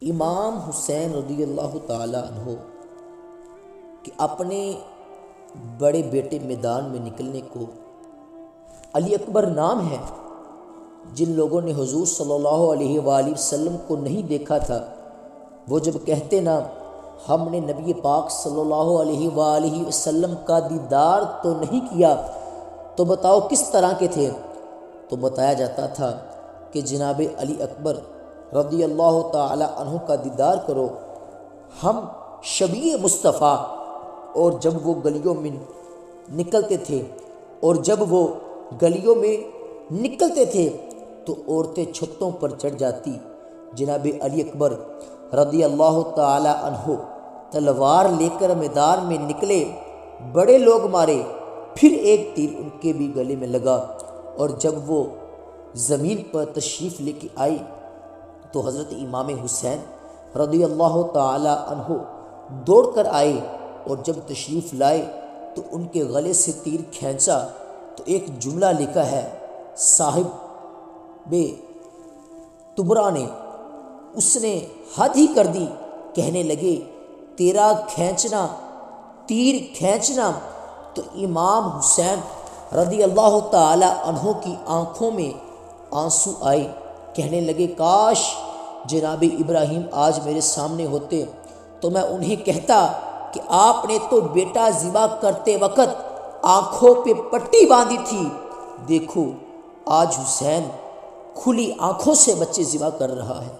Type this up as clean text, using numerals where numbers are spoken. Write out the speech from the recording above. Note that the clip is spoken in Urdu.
امام حسین رضی اللہ تعالیٰ عنہ کہ اپنے بڑے بیٹے میدان میں نکلنے کو علی اکبر نام ہے. جن لوگوں نے حضور صلی اللہ علیہ وآلہ وسلم کو نہیں دیکھا تھا، وہ جب کہتے نا ہم نے نبی پاک صلی اللہ علیہ وآلہ وسلم کا دیدار تو نہیں کیا، تو بتاؤ کس طرح کے تھے؟ تو بتایا جاتا تھا کہ جناب علی اکبر رضی اللہ تعالی عنہ کا دیدار کرو. ہم شبیہ مصطفیٰ، اور جب وہ گلیوں میں نکلتے تھے تو عورتیں چھتوں پر چڑھ جاتی. جناب علی اکبر رضی اللہ تعالی عنہ تلوار لے کر میدان میں نکلے، بڑے لوگ مارے، پھر ایک تیر ان کے بھی گلے میں لگا، اور جب وہ زمین پر تشریف لے کے آئے تو حضرت امام حسین رضی اللہ تعالی عنہ دوڑ کر آئے، اور جب تشریف لائے تو ان کے گلے سے تیر کھینچا تو ایک جملہ لکھا ہے صاحب تبرا نے، اس نے حد ہی کر دی. کہنے لگے تیرا کھینچنا، تیر کھینچنا. تو امام حسین رضی اللہ تعالی عنہ کی آنکھوں میں آنسو آئے. کہنے لگے کاش جناب ابراہیم آج میرے سامنے ہوتے تو میں انہیں کہتا کہ آپ نے تو بیٹا ذبح کرتے وقت آنکھوں پہ پٹی باندھی تھی، دیکھو آج حسین کھلی آنکھوں سے بچے ذبح کر رہا ہے.